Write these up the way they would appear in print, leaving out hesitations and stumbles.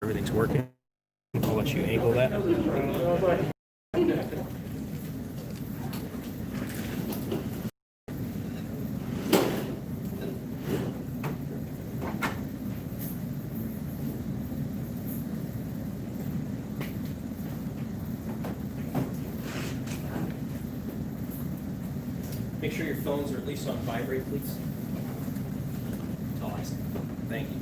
everything's working. I'll let you angle that. Make sure your phones are at least on vibrate, please. Oh, I see. Thank you.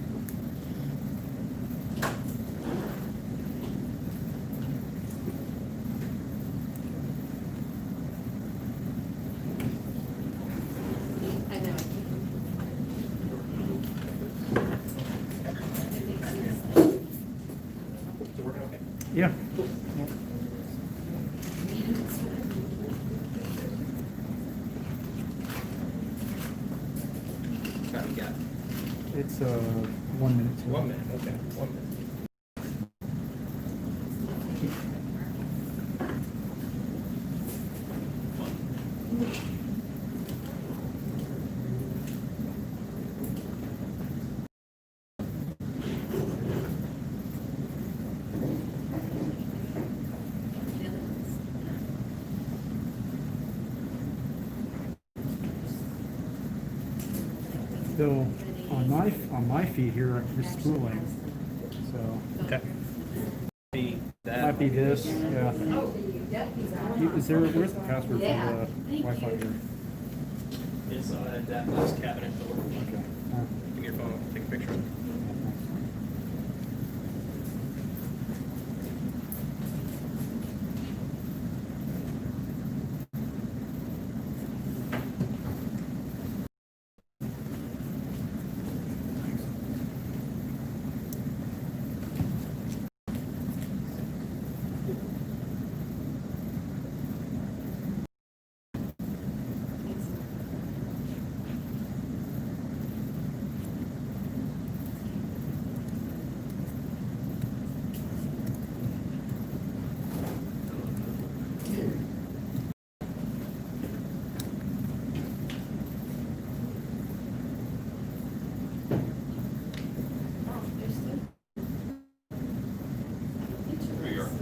I know. Is it working okay? Yeah. What time you got? It's 1 minute. 1 minute, okay, 1 minute. So on my feed here, it's scrolling. So Okay. it might be this. Yeah. Is there? Where's the password for the Wi-Fi here? It's at that last cabinet door. Okay. Give me your phone, I'll take a picture of it.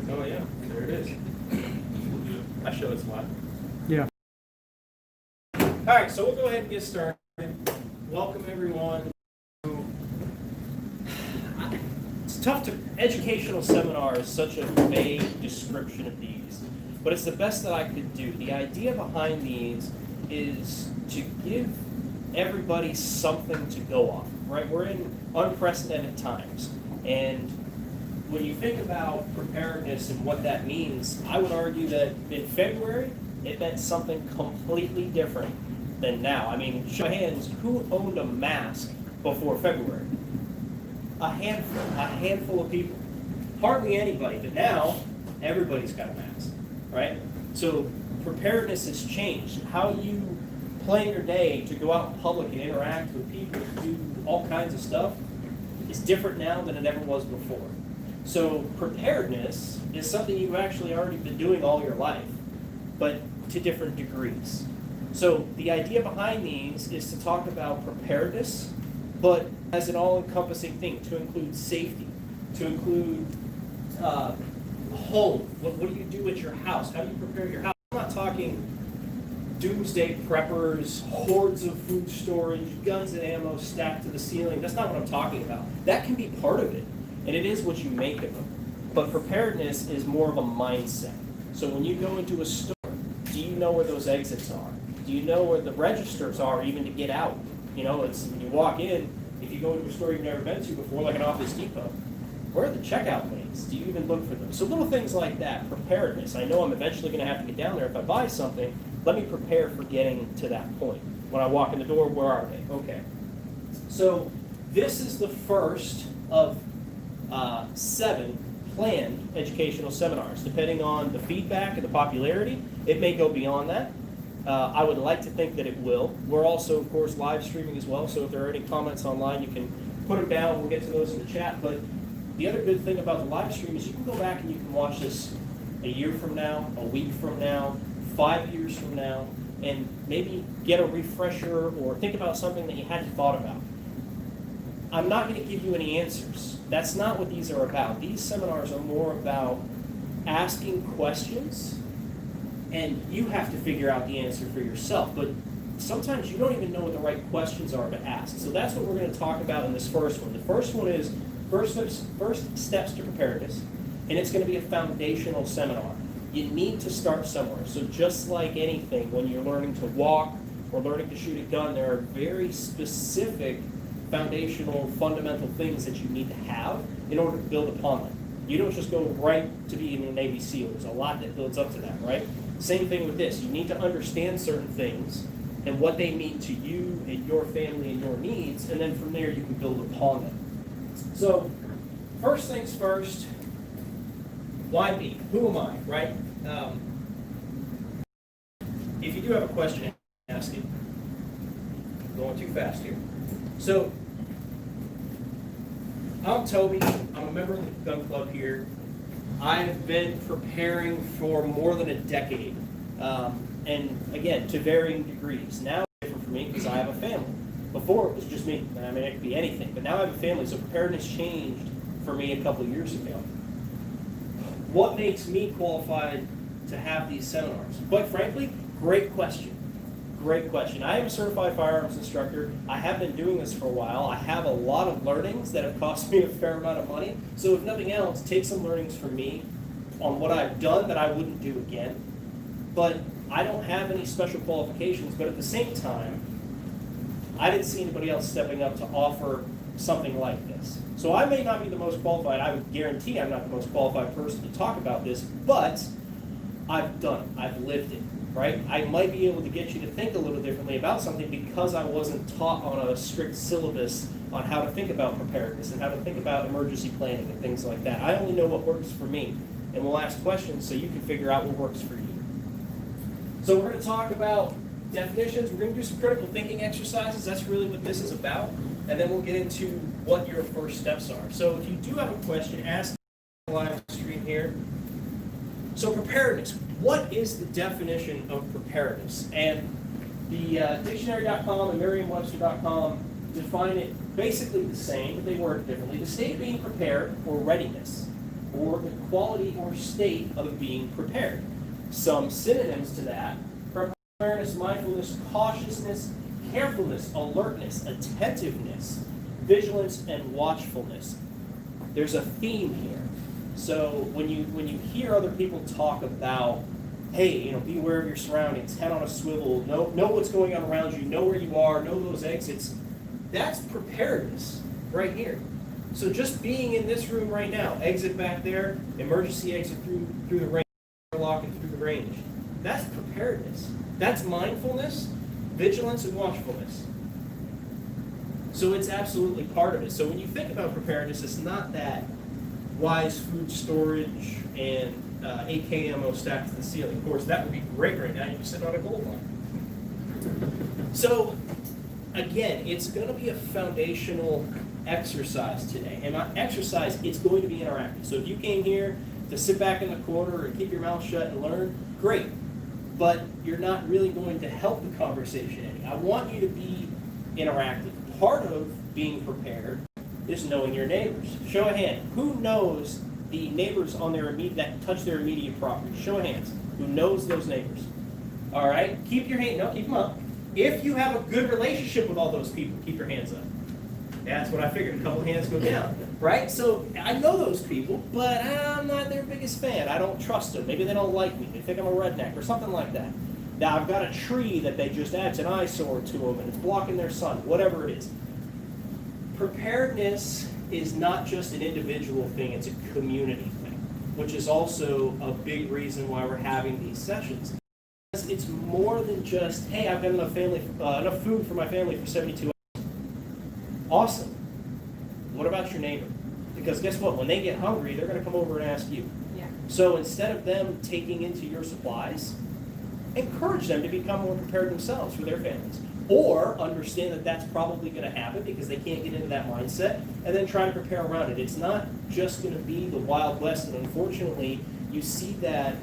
Oh yeah, there it is. I show it's live. Yeah. All right, so we'll go ahead and get started. Welcome everyone. It's tough to, educational seminar is such a vague description of these, but it's the best that I could do. The idea behind these is to give everybody something to go off, right? We're in unprecedented times, and when you think about preparedness and what that means, I would argue that in February, it meant something completely different than now. I mean, show of hands, who owned a mask before February? A handful of people. Hardly anybody, but now everybody's got a mask, right? So preparedness has changed. How you plan your day to go out in public and interact with people, do all kinds of stuff, is different now than it ever was before. So preparedness is something you've actually already been doing all your life, but to different degrees. So the idea behind these is to talk about preparedness, but as an all-encompassing thing, to include safety, to include home. What do you do at your house? How do you prepare your house? I'm not talking doomsday preppers, hordes of food storage, guns and ammo stacked to the ceiling. That's not what I'm talking about. That can be part of it. And it is what you make of them. But preparedness is more of a mindset. So when you go into a store, do you know where those exits are? Do you know where the registers are even to get out? You know, it's when you walk in, if you go into a store you've never been to before, like an Office Depot, where are the checkout lanes? Do you even look for them? So little things like that, preparedness. I know I'm eventually going to have to get down there. If I buy something, let me prepare for getting to that point. When I walk in the door, where are they? Okay. So this is the first of 7 planned educational seminars. Depending on the feedback and the popularity, it may go beyond that. I would like to think that it will. We're also, of course, live streaming as well, so if there are any comments online, you can put them down. We'll get to those in the chat. But the other good thing about the live stream is you can go back and you can watch this a year from now, a week from now, 5 years from now, and maybe get a refresher or think about something that you hadn't thought about. I'm not going to give you any answers. That's not what these are about. These seminars are more about asking questions, and you have to figure out the answer for yourself. But sometimes you don't even know what the right questions are to ask. So that's what we're going to talk about in this first one. The first one is first steps to preparedness, and it's going to be a foundational seminar. You need to start somewhere. So just like anything, when you're learning to walk or learning to shoot a gun, there are very specific foundational, fundamental things that you need to have in order to build upon them. You don't just go right to being a Navy SEAL. There's a lot that builds up to that, right? Same thing with this. You need to understand certain things and what they mean to you and your family and your needs, and then from there you can build upon them. So, first things first, why me? Who am I, right? If you do have a question, ask it. I'm going too fast here. So, I'm Toby. I'm a member of the gun club here. I've been preparing for more than a decade. And again, to varying degrees. Now it's different for me because I have a family. Before it was just me. I mean, it could be anything. But now I have a family, so preparedness changed for me a couple of years ago. What makes me qualified to have these seminars? Quite frankly, great question. Great question. I am a certified firearms instructor. I have been doing this for a while. I have a lot of learnings that have cost me a fair amount of money. So if nothing else, take some learnings from me on what I've done that I wouldn't do again. But I don't have any special qualifications, but at the same time, I didn't see anybody else stepping up to offer something like this. So I may not be the most qualified. I would guarantee I'm not the most qualified person to talk about this, but I've done it. I've lived it, right? I might be able to get you to think a little differently about something because I wasn't taught on a strict syllabus on how to think about preparedness and how to think about emergency planning and things like that. I only know what works for me, and we'll ask questions so you can figure out what works for you. So we're going to talk about definitions. We're going to do some critical thinking exercises. That's really what this is about. And then we'll get into what your first steps are. So if you do have a question, ask the live stream here. So preparedness. What is the definition of preparedness? And the dictionary.com and merriam-webster.com define it basically the same, but they word differently. The state of being prepared, or readiness, or the quality or state of being prepared. Some synonyms to that: preparedness, mindfulness, cautiousness, carefulness, alertness, attentiveness, vigilance, and watchfulness. There's a theme here. So when you hear other people talk about, hey, be aware of your surroundings, head on a swivel, know what's going on around you, know where you are, know those exits, that's preparedness right here. So just being in this room right now, exit back there, emergency exit through the range, lock and through the range. That's preparedness. That's mindfulness, vigilance, and watchfulness. So it's absolutely part of it. So when you think about preparedness, it's not that wise food storage and AK ammo stacked to the ceiling. Of course, that would be great right now. You'd be sitting on a gold mine. So again, it's going to be a foundational exercise today. And not exercise, it's going to be interactive. So if you came here to sit back in the corner and keep your mouth shut and learn, great. But you're not really going to help the conversation any. I want you to be interactive. Part of being prepared is knowing your neighbors. Show of hand. Who knows the neighbors on their that touch their immediate property? Show of hands. Who knows those neighbors? All right. Keep your hand. No, keep them up. If you have a good relationship with all those people, keep your hands up. That's what I figured. A couple of hands go down, right? So I know those people, but I'm not their biggest fan. I don't trust them. Maybe they don't like me. They think I'm a redneck or something like that. Now I've got a tree that they just adds an eyesore to them and it's blocking their sun, whatever it is. Preparedness is not just an individual thing, it's a community thing, which is also a big reason why we're having these sessions. It's more than just, hey, I've got enough food for my family for 72 hours. Awesome. What about your neighbor? Because guess what? When they get hungry, they're going to come over and ask you. Yeah. So instead of them taking into your supplies, encourage them to become more prepared themselves for their families. Or understand that that's probably going to happen because they can't get into that mindset, and then try to prepare around it. It's not just going to be the Wild West, and unfortunately, you see that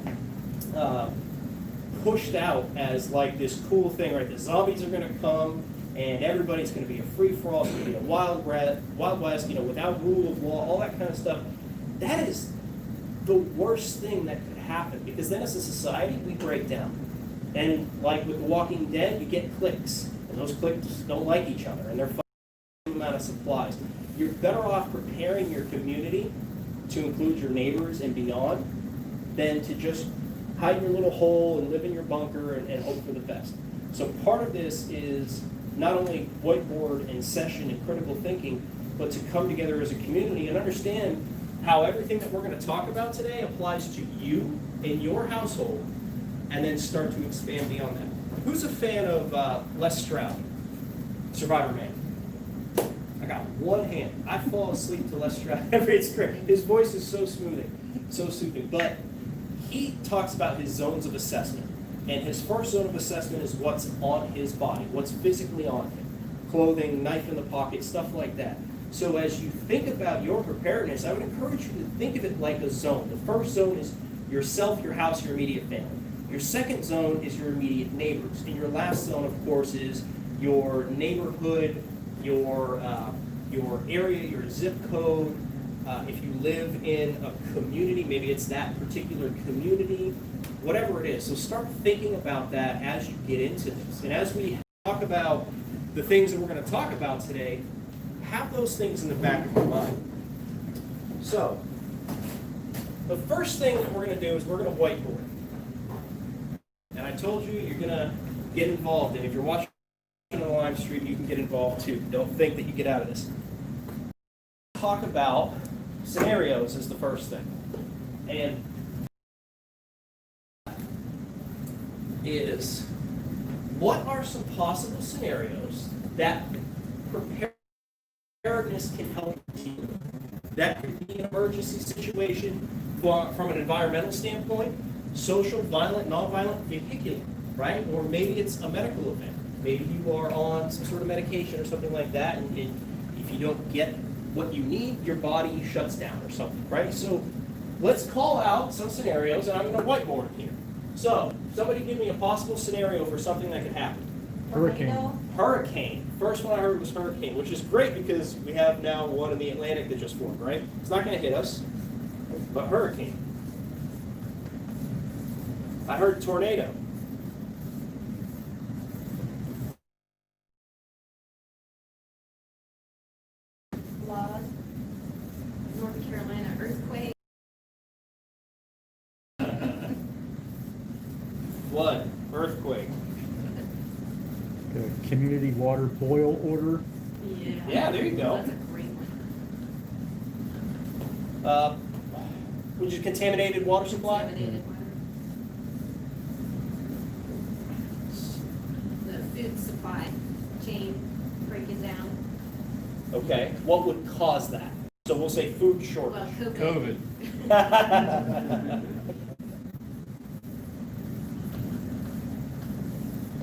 pushed out as like this cool thing, right? The zombies are going to come, and everybody's going to be a free-for-all, it's going to be a wild west, without rule of law, all that kind of stuff. That is the worst thing that could happen, because then as a society, we break down. And like with The Walking Dead, you get cliques, and those cliques don't like each other, and they're fighting the amount of supplies. You're better off preparing your community to include your neighbors and beyond than to just hide in your little hole and live in your bunker and hope for the best. So part of this is not only whiteboard and session and critical thinking, but to come together as a community and understand how everything that we're going to talk about today applies to you in your household, and then start to expand beyond that. Who's a fan of Les Stroud, Survivor Man? I got one hand. I fall asleep to Les Stroud every. It's great. His voice is so smoothing, so soothing. But he talks about his zones of assessment. And his first zone of assessment is what's on his body, what's physically on him. Clothing, knife in the pocket, stuff like that. So as you think about your preparedness, I would encourage you to think of it like a zone. The first zone is yourself, your house, your immediate family. Your second zone is your immediate neighbors. And your last zone, of course, is your neighborhood, your area, your zip code. If you live in a community, maybe it's that particular community, whatever it is. So start thinking about that as you get into this. And as we talk about the things that we're going to talk about today, have those things in the back of your mind. So the first thing that we're going to do is we're going to whiteboard. And I told you, you're going to get involved. And if you're watching on the live stream, you can get involved too. Don't think that you get out of this. Talk about scenarios is the first thing. And is, what are some possible scenarios that preparedness can help you? That could be an emergency situation from an environmental standpoint, social, violent, nonviolent, vehicular, right? Or maybe it's a medical event. Maybe you are on some sort of medication or something like that, and if you don't get what you need, your body shuts down or something, right? So let's call out some scenarios, and I'm going to whiteboard it here. So somebody give me a possible scenario for something that could happen. Hurricane. First one I heard was hurricane, which is great because we have now one in the Atlantic that just formed, right? It's not going to hit us, but hurricane. I heard tornado. Flood. North Carolina earthquake. Flood, earthquake. Community water boil order. Yeah, there you go. That's a great one. Which is contaminated water supply? Contaminated water. The food supply chain breaking down. Okay, what would cause that? So we'll say food shortage. Well, COVID.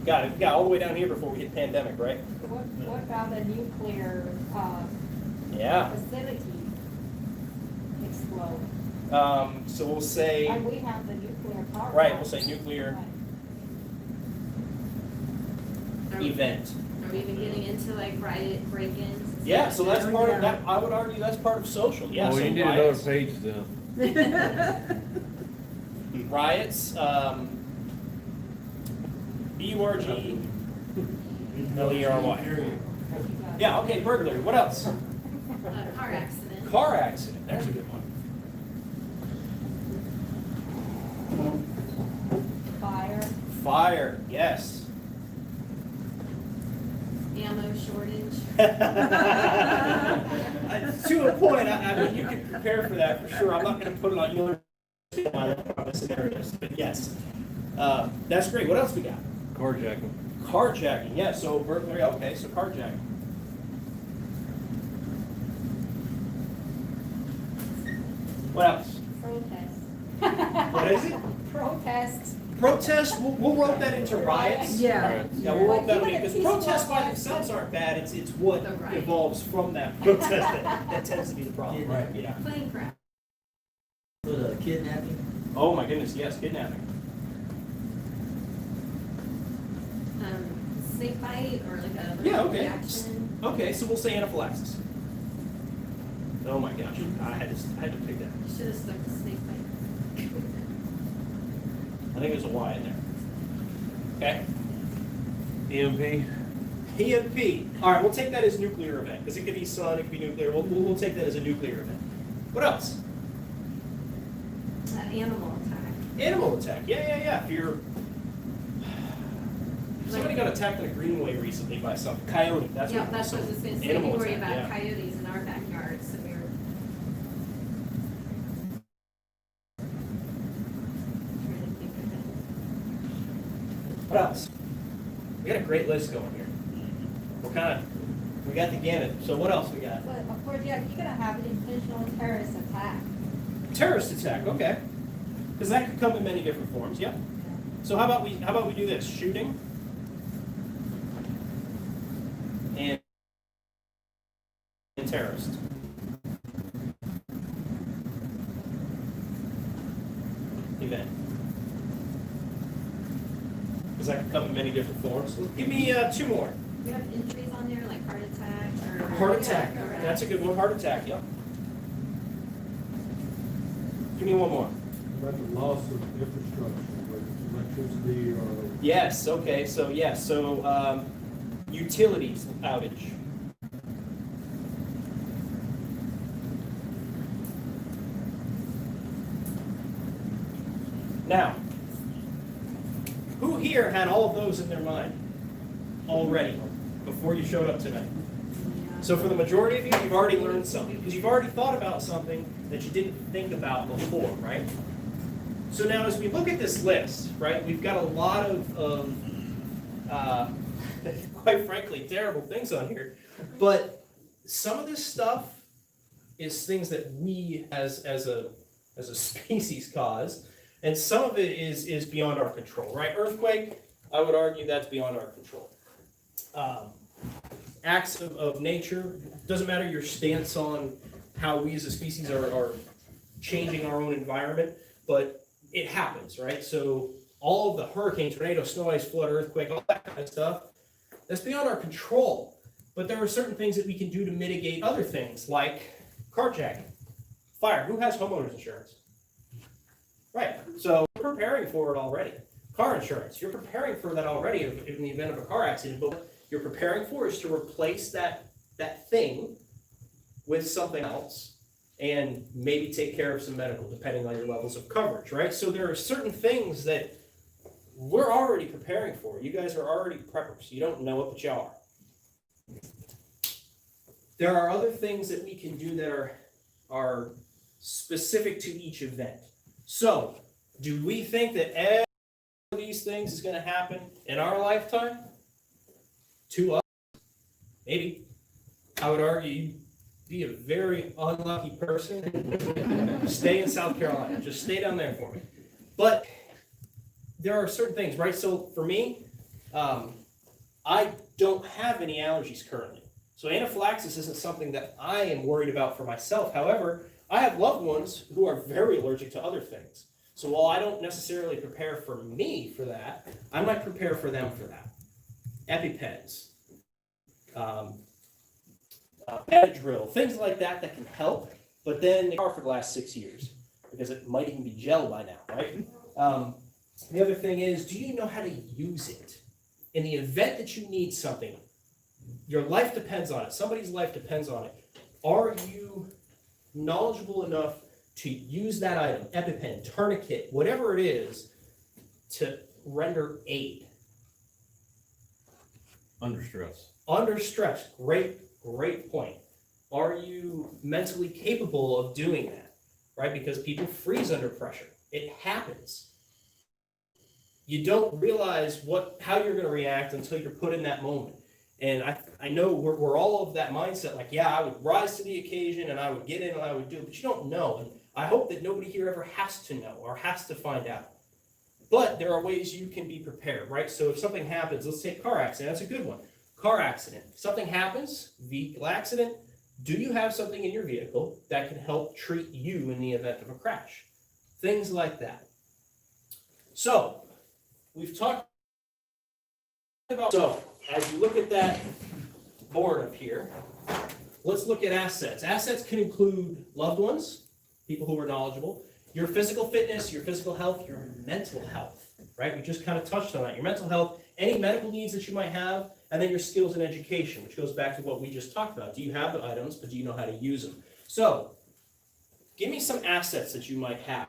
Got it. Yeah, all the way down here before we hit pandemic, right? What about the nuclear Yeah. facility explode? So we'll say, And we have the nuclear power. right, we'll plant. say nuclear Are we- event. Are we even getting into like riot break-ins? and Yeah, stuff so like that's part of that. I would argue that's part of social. Yeah, Well, so you need another riots, page then. riots, B-U-R-G, L-E-R-Y. Yeah, okay, burglary. What else? Car accident. Car accident. There's a good one. Fire. Fire. Yes. Ammo shortage. To a point, I mean, you can prepare for that for sure. I'm not going to put it on your scenarios, but yes. That's great. What else we got? Carjacking. Carjacking. Yeah, so burglary. Okay, so carjacking. What else? Protest. What is it? Protest. Protests, we'll rope that into riots. Yeah. Yeah, we'll rope that Even in, a because peaceful protests by riot. themselves aren't bad, it's what The riot. evolves from that protest that tends to be the problem, right? Yeah. Plane crash. For the kidnapping? Oh my goodness, yes, kidnapping. snake bite or like a Yeah, okay. reaction. Okay, so we'll say anaphylaxis. Oh my gosh, I had to pick that. You should have stuck the snake bite. I think there's a Y in there. Okay. EMP. EMP. All right, we'll take that as nuclear event because it could be sun, it could be nuclear. We'll take that as a nuclear event. What else? Animal attack. Animal attack. Yeah. If you're somebody got attacked in a greenway recently by some coyote. That's Yeah, what. that's what I was just gonna say. We Animal worry attack, about yeah. coyotes in our backyard, so we're trying to think of it. What else? We got a great list going here. We got the gamut. So what else we got? But of course, yeah, you're gonna have an intentional terrorist attack. Terrorist attack. Okay. Because that could come in many different forms. Yeah. So how about we do this? Shooting and terrorist. Event. Because that could come in many different forms. Give me two more. You have injuries on there, like heart attack or. Heart attack. Correct. That's a good one. Heart attack. Yep. Give me one more. About the loss of infrastructure, whether it's electricity or. Yes. Okay. So yes. So utilities outage. Now, who here had all of those in their mind already before you showed up tonight? Yeah. So for the majority of you, you've already learned something because you've already thought about something that you didn't think about before, right? So now as we look at this list, right, we've got a lot of quite frankly, terrible things on here. But some of this stuff is things that we as a species cause, and some of it is beyond our control, right? Earthquake, I would argue that's beyond our control. Acts of nature, doesn't matter your stance on how we as a species are changing our own environment, but it happens, right? So all of the hurricane, tornado, snow, ice, flood, earthquake, all that kind of stuff, that's beyond our control. But there are certain things that we can do to mitigate other things, like carjacking, fire. Who has homeowners insurance? Right, so you're preparing for it already. Car insurance, you're preparing for that already in the event of a car accident, but what you're preparing for is to replace that thing with something else and maybe take care of some medical, depending on your levels of coverage, right? So there are certain things that we're already preparing for. You guys are already preppers. You don't know it, but you are. There are other things that we can do that are specific to each event. So, do we think that every one of these things is going to happen in our lifetime? To us? Maybe. I would argue you'd be a very unlucky person. Stay in South Carolina. Just stay down there for me. But there are certain things, right? So for me, I don't have any allergies currently. So anaphylaxis isn't something that I am worried about for myself. However, I have loved ones who are very allergic to other things. So while I don't necessarily prepare for me for that, I might prepare for them for that. EpiPens, Benadryl, things like that can help, but then they are for the last 6 years because it might even be gel by now, right? The other thing is, do you know how to use it? In the event that you need something, your life depends on it, somebody's life depends on it. Are you knowledgeable enough to use that item, EpiPen, tourniquet, whatever it is, to render aid? Under stress. Under stress, great point. Are you mentally capable of doing that, right? Because people freeze under pressure. It happens. You don't realize how you're going to react until you're put in that moment. And I know we're all of that mindset, like, yeah, I would rise to the occasion and I would get in and I would do it, but you don't know. And I hope that nobody here ever has to know or has to find out. But there are ways you can be prepared, right? So if something happens, let's take car accident, that's a good one. Car accident, something happens, vehicle accident, do you have something in your vehicle that can help treat you in the event of a crash? Things like that. So, we've talked So, as you look at that board up here, let's look at assets. Assets can include loved ones, people who are knowledgeable, your physical fitness, your physical health, your mental health, right? We just kind of touched on that. Your mental health, any medical needs that you might have, and then your skills and education, which goes back to what we just talked about. Do you have the items, but do you know how to use them? So, give me some assets that you might have.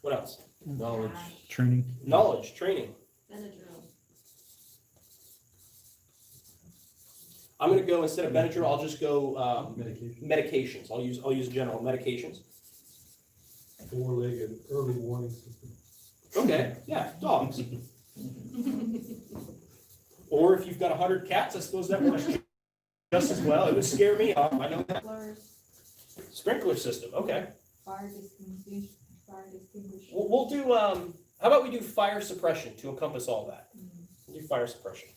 What else? Knowledge. Training. Knowledge, training. Benadryl. I'm going to go, instead of Benadryl, I'll just go Medication. medications. I'll use general medications. Four-legged early warning system. Okay, yeah, dogs. Or if you've got 100 cats, I suppose that works just as well. It would scare me off. I know that. Sprinkler system. Okay. Fire extinguishers. We'll do. How about we do fire suppression to encompass all that? We'll do fire suppression.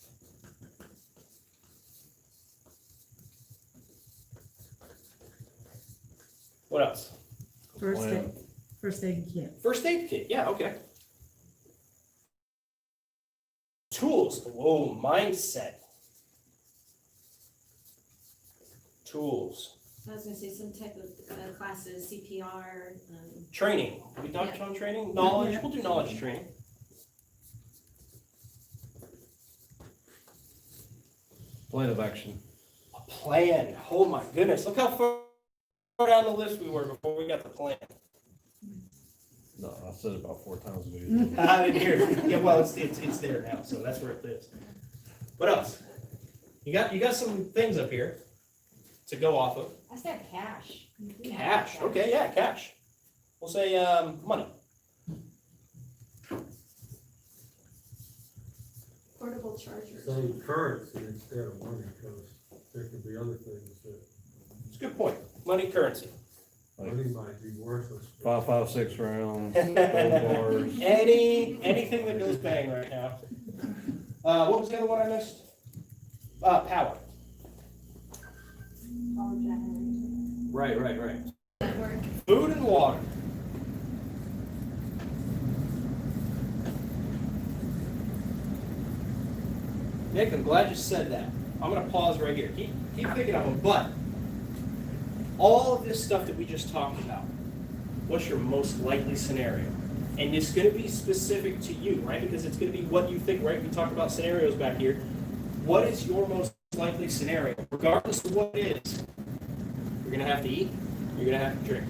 What else? First aid kit. First aid kit. Yeah. Okay. Tools. Whoa, mindset. Tools. I was gonna say some type of classes, CPR, Training. We talked on training. Knowledge. We'll do knowledge training. Plan of action. A plan. Oh my goodness. Look how far down the list we were before we got the plan. No, I said it about 4 times a week. I didn't hear it. Yeah, well, it's there now, so that's where it lives. What else? You got some things up here to go off of. I said cash. Cash. Okay, yeah, cash. We'll say money. portable chargers. Say currency instead of money, because there could be other things that It's a good point. Money, currency. money might be worthless. 5.56 rounds, bars. Anything that goes bang right now. What was the other one I missed? Power. Power generator. Right. Network. Food and water. Nick, I'm glad you said that. I'm going to pause right here. Keep thinking of them. But all of this stuff that we just talked about, what's your most likely scenario? And it's going to be specific to you, right? Because it's going to be what you think, right? We talked about scenarios back here. What is your most likely scenario? Regardless of what it is, you're going to have to eat, you're going to have to drink.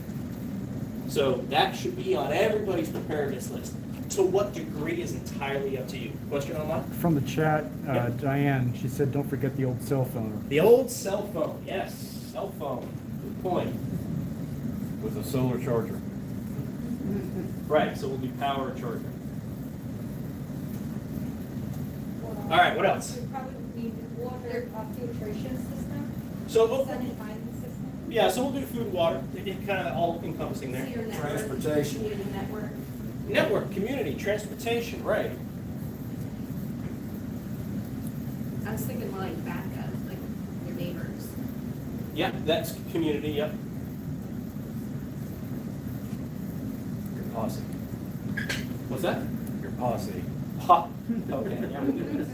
So that should be on everybody's preparedness list. To what degree is entirely up to you. Question online? From the chat, Yep. Diane, she said, don't forget the old cell phone. The old cell phone, yes, cell phone. Good point. With a solar charger. Right, so we'll do power charger. All right, what else? We probably need water filtration system, So, sanitizing system. yeah, so we'll do food and water. It kind of all encompassing there. Your network, Transportation. community network. Network, community, transportation, right. I was thinking like backup, like your neighbors. Yeah, that's community, yep. Your posse. What's that? Your posse. Ha, okay, yeah, we'll do this.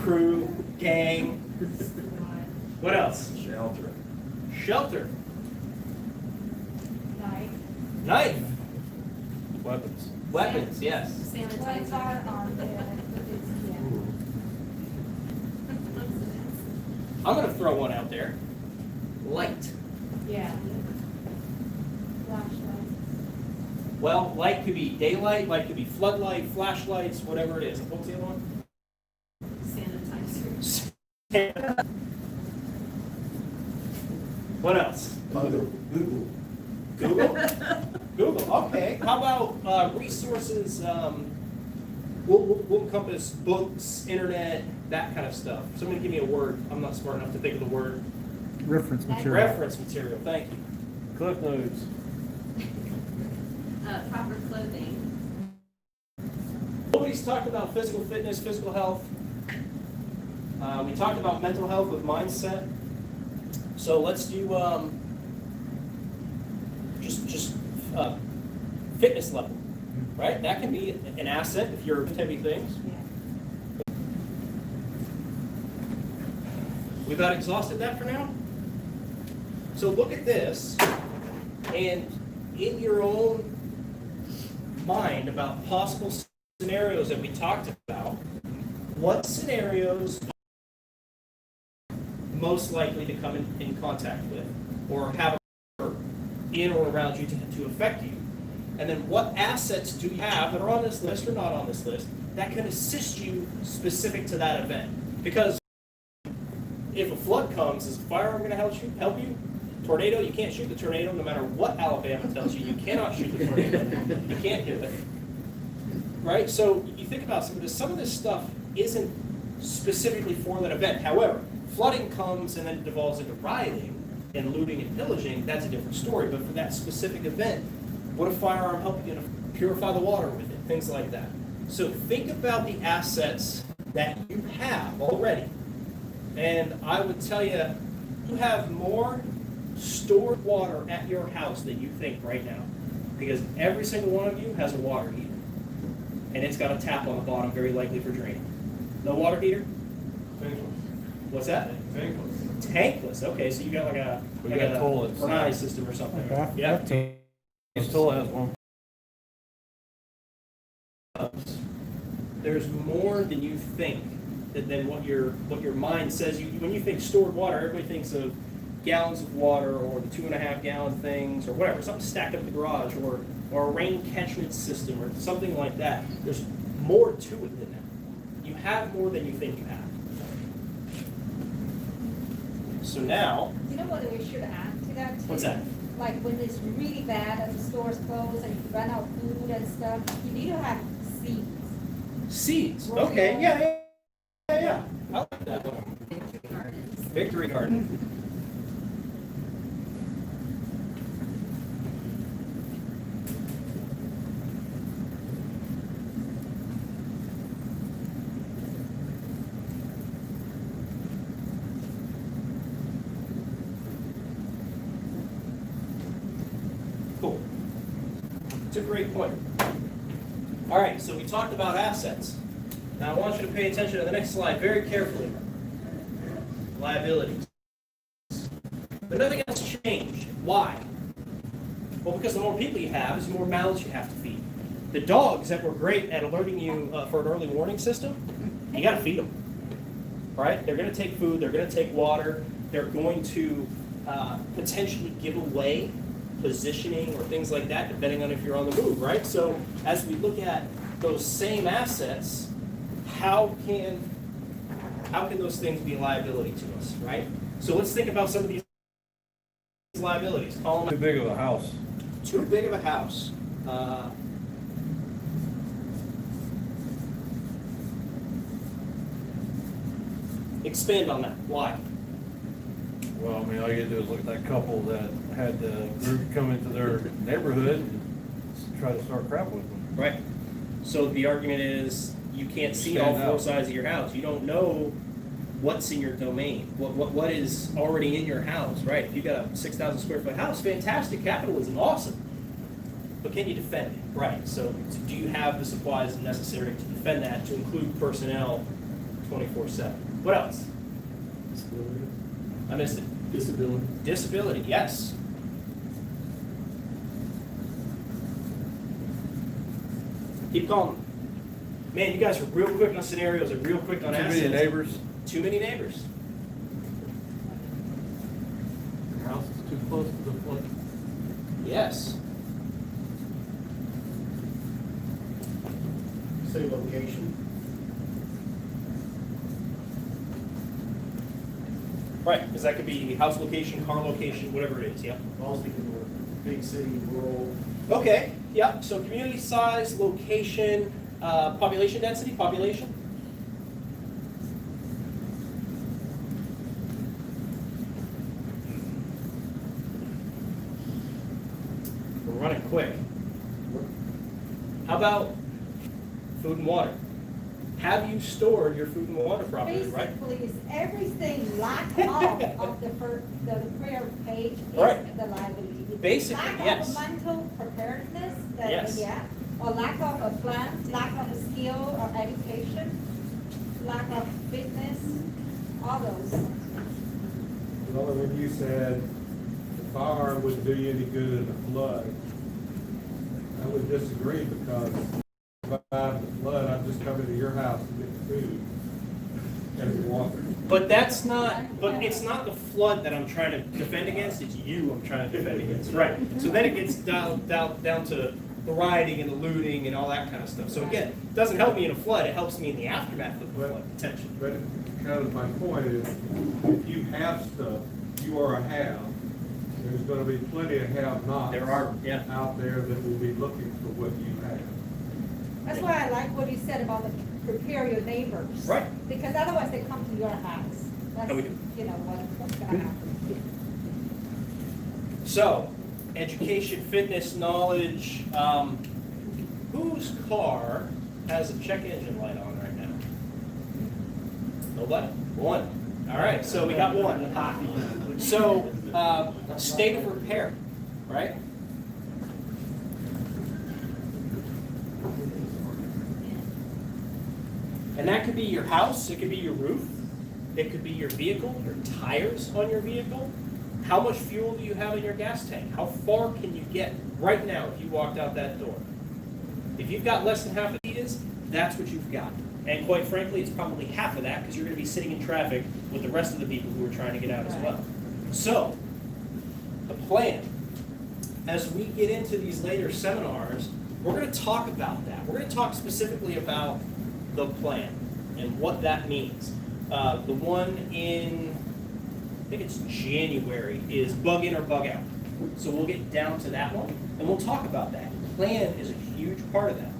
Crew, gang, what else? Shelter. Shelter, Knife. knife, Weapons. weapons, yes. Lights Sanitizer. are on there. I'm gonna throw one out there. Light. Yeah. Flashlights. Well, light could be daylight, light could be floodlight, flashlights, whatever it is. What's the other one? Sanitizer. What else? Google. Google? Google, okay. How about resources, we'll encompass books, internet, that kind of stuff. Somebody give me a word. I'm not smart enough to think of the word. Reference material. Reference material, thank you. Cliff notes. Proper clothing. Nobody's talked about physical fitness, physical health. We talked about mental health with mindset. So let's do just fitness level, right? That can be an asset if you're heavy things. We've about exhausted that for now. So look at this, and in your own mind about possible scenarios that we talked about, what scenarios are most likely to come in contact with or have in or around you to affect you? And then what assets do you have that are on this list or not on this list that can assist you specific to that event? Because if a flood comes, is a firearm going to help you? Tornado, you can't shoot the tornado no matter what Alabama tells you. You cannot shoot the tornado. You can't do it. Right? So you think about some of this stuff isn't specifically for that event. However, flooding comes and then it devolves into rioting and looting and pillaging. That's a different story. But for that specific event, would a firearm help you purify the water with it? Things like that. So think about the assets that you have already. And I would tell you, you have more stored water at your house than you think right now. Because every single one of you has a water heater. And it's got a tap on the bottom, very likely for draining. No water heater? Tankless. What's that? Tankless. Tankless. Okay, so you got like a toilets. Renai system or something. Yeah. He still has one. There's more than you think than what your mind says. When you think stored water, everybody thinks of gallons of water or the 2.5 gallon things or whatever, something stacked up in the garage or a rain catchment system or something like that. There's more to it than that. You have more than you think you have. So now, You know what we should add to that too? what's that? Like when it's really bad and the stores close and you run out of food and stuff, you need to have seeds. Seeds. Okay, yeah. I like that one. Victory garden. Cool. It's a great point. All right, so we talked about assets. Now I want you to pay attention to the next slide very carefully. Liabilities. But nothing has changed. Why? Well, because the more people you have, is the more mouths you have to feed. The dogs that were great at alerting you for an early warning system, you got to feed them. Right? They're going to take food. They're going to take water. They're going to potentially give away positioning or things like that, depending on if you're on the move, right? So as we look at those same assets, how can those things be a liability to us, right? So let's think about some of these liabilities. Call them Too big of a house. too big of a house. Expand on that. Why? Well, I mean, all you gotta do is look at that couple that had the group come into their neighborhood and try to start crap with them. Right. So the argument is you can't see all Stand four out. sides of your house. You don't know what's in your domain, what is already in your house, right? If you've got a 6,000 square foot house, fantastic, capitalism, awesome. But can you defend it? Right. So do you have the supplies necessary to defend that, to include personnel 24/7? What else? Disability. I missed it. Disability. Disability, yes. Keep calm. Man, you guys are real quick on scenarios and real quick on Too assets. many neighbors. Too many neighbors. Your house is too close to the flood. Yes. Say location. Right, because that could be house location, car location, whatever it is, yeah. I was thinking more big city, rural. Okay, yeah, so community size, location, population density, population. We're running quick. How about food and water? have you stored your food and water properly, right? Basically, it's everything lack of the prayer page is Right. the liability. It's Basically, yes. Lack of mental preparedness, Yes. or lack of a plan, lack of a skill or education, lack of fitness, all those. Well, when you said the fire wouldn't do you any good in a flood, I would disagree because if I have the flood, I'd just come into your house and get food and water. But that's not, but it's not the flood that I'm trying to defend against, it's you I'm trying to defend against, right? So then it gets down to the rioting and the looting and all that kind of stuff. So again, it doesn't help me in a flood, it helps me in the aftermath of the flood, potentially. But kind of my point is, if you have stuff, you are a have, there's gonna be plenty of have-nots. There are, yeah. Out there that will be looking for what you have. That's why I like what you said about prepare your neighbors. Right. Because otherwise they come to your house. That's, And we do. you know, what's gonna happen. So, education, fitness, knowledge, whose car has a check engine light on right now? Nobody? One. All right, so we got one. So, state of repair, right? And that could be your house, it could be your roof, it could be your vehicle, your tires on your vehicle. How much fuel do you have in your gas tank? How far can you get right now if you walked out that door? If you've got less than half of these, that's what you've got. And quite frankly, it's probably half of that because you're going to be sitting in traffic with the rest of the people who are trying to get out as well. So, the plan, as we get into these later seminars, we're going to talk about that. We're going to talk specifically about the plan and what that means. The one in, I think it's January, is bug in or bug out. So we'll get down to that one and we'll talk about that. Plan is a huge part of that.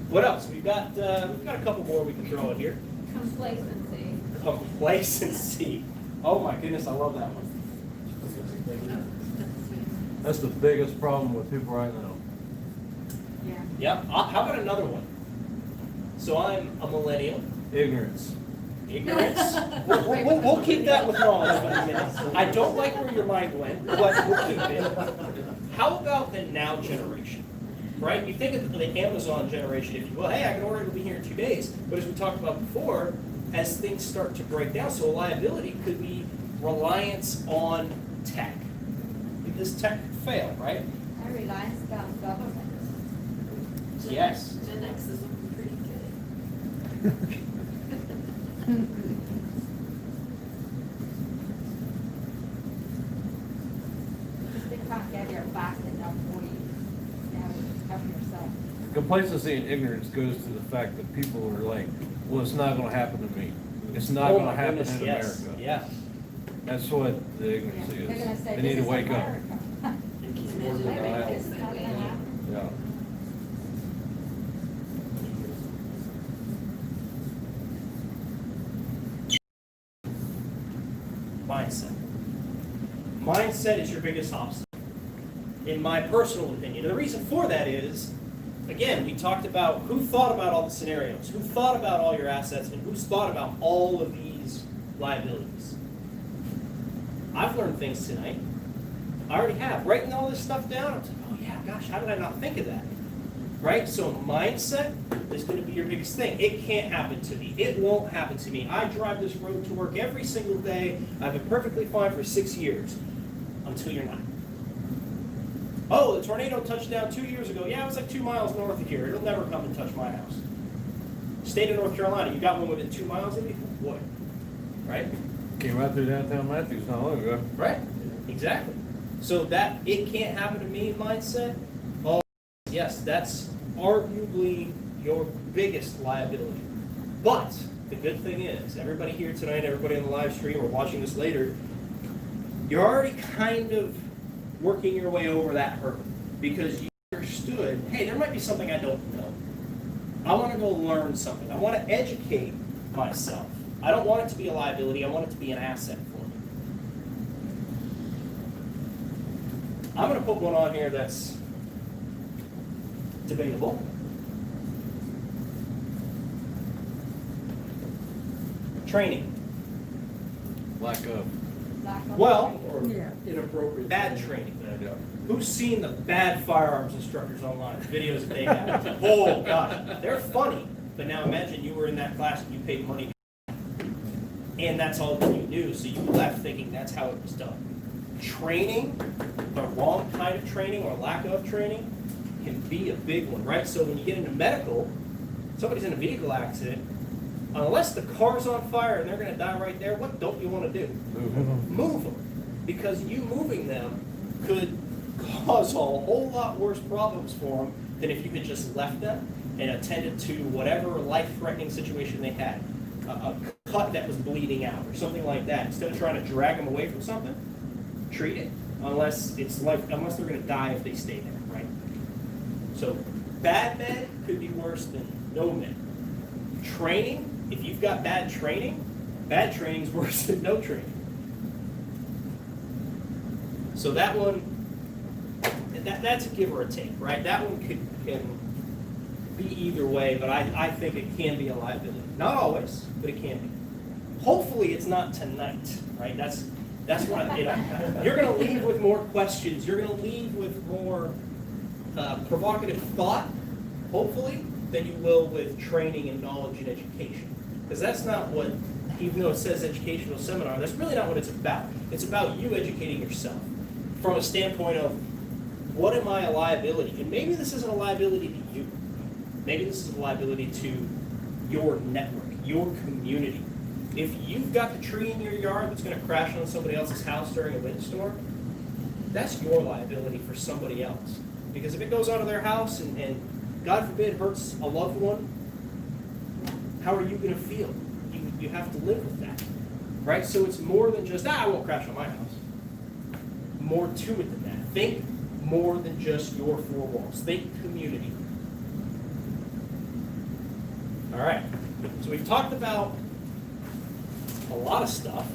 What else? We've got a couple more we can throw in here. Complacency. Complacency. Oh my goodness, I love that one. That's the biggest problem with people right now. Yeah. Yep. How about another one? So I'm a millennial. Ignorance. Ignorance. We'll keep that with knowledge for a minute. I don't like where your mind went, but we'll keep it. How about the now generation? Right? You think of the Amazon generation, if you will. Hey, I can order it, it'll be here in 2 days. But as we talked about before, as things start to break down, so a liability could be reliance on tech. Because tech could fail, right? I reliance on government. Yes. Gen X is looking pretty good. They can't get there fast enough for you. Now, help yourself. Complacency and ignorance goes to the fact that people are like, well, it's not gonna happen to me. It's not Oh gonna my happen goodness, in yes. America. Yeah. That's what the ignorance They're gonna is. say, They need this to is wake up. America. Imagine Maybe everything this is that not way. gonna happen. Yeah. Mindset. Mindset is your biggest obstacle, in my personal opinion. And the reason for that is, again, we talked about who thought about all the scenarios, who thought about all your assets, and who's thought about all of these liabilities. I've learned things tonight. I already have. Writing all this stuff down, I was like, oh yeah, gosh, how did I not think of that? Right? So mindset is going to be your biggest thing. It can't happen to me. It won't happen to me. I drive this road to work every single day. I've been perfectly fine for 6 years. Until you're not. Oh, the tornado touched down 2 years ago. Yeah, it was like 2 miles north of here. It'll never come and touch my house. State of North Carolina, you got one within 2 miles of you? Boy. Right? Came right through downtown Matthews not long ago. Right. Exactly. So that it can't happen to me mindset, oh, yes, that's arguably your biggest liability. But the good thing is, everybody here tonight, everybody on the live stream or watching this later, you're already kind of working your way over that hurdle because you understood, hey, there might be something I don't know. I want to go learn something. I want to educate myself. I don't want it to be a liability. I want it to be an asset for me. I'm going to put one on here that's debatable. Training. Lack of. lack of. Well, Or Yeah. inappropriate. bad training. Yeah. Who's seen the bad firearms instructors online, the videos that they have? Oh, gosh, they're funny, but now imagine you were in that class and you paid money, and that's all that you knew, so you left thinking that's how it was done. Training, the wrong kind of training or lack of training, can be a big one, right? So when you get into medical, somebody's in a vehicle accident, unless the car's on fire and they're gonna die right there, what don't you wanna do? Move them, because you moving them could cause a whole lot worse problems for them than if you had just left them and attended to whatever life-threatening situation they had. A cut that was bleeding out or something like that. Instead of trying to drag them away from something, treat it, unless they're gonna die if they stay there, right? So bad med could be worse than no med. Training, if you've got bad training's worse than no training. So that one, that's a give or a take, right? That one can be either way, but I think it can be a liability. Not always, but it can be. Hopefully it's not tonight, right? That's what you're gonna leave with more questions. You're gonna leave with more provocative thought, hopefully, than you will with training and knowledge and education. Because that's not what, even though it says educational seminar, that's really not what it's about. It's about you educating yourself from a standpoint of, what am I a liability? And maybe this isn't a liability to you. Maybe this is a liability to your network, your community. If you've got the tree in your yard that's going to crash on somebody else's house during a windstorm, that's your liability for somebody else. Because if it goes onto their house and God forbid hurts a loved one, how are you going to feel? You have to live with that, right? So it's more than just, I won't crash on my house. More to it than that. Think more than just your four walls. Think community. All right, so we've talked about a lot of stuff.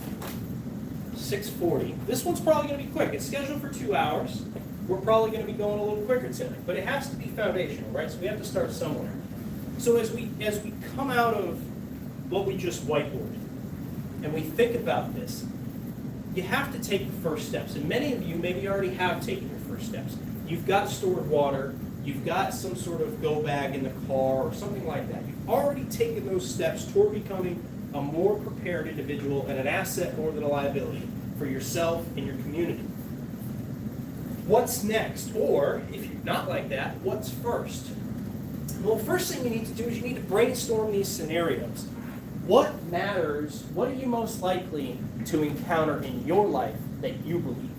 6:40. This one's probably going to be quick. It's scheduled for 2 hours. We're probably going to be going a little quicker today, but it has to be foundational, right? So we have to start somewhere. So as we come out of what we just whiteboarded, and we think about this, you have to take the first steps. And many of you maybe already have taken your first steps. You've got stored water. You've got some sort of go bag in the car or something like that. You've already taken those steps toward becoming a more prepared individual and an asset more than a liability for yourself and your community. What's next? Or, if you're not like that, what's first? Well, first thing you need to do is you need to brainstorm these scenarios. What matters? What are you most likely to encounter in your life that you believe?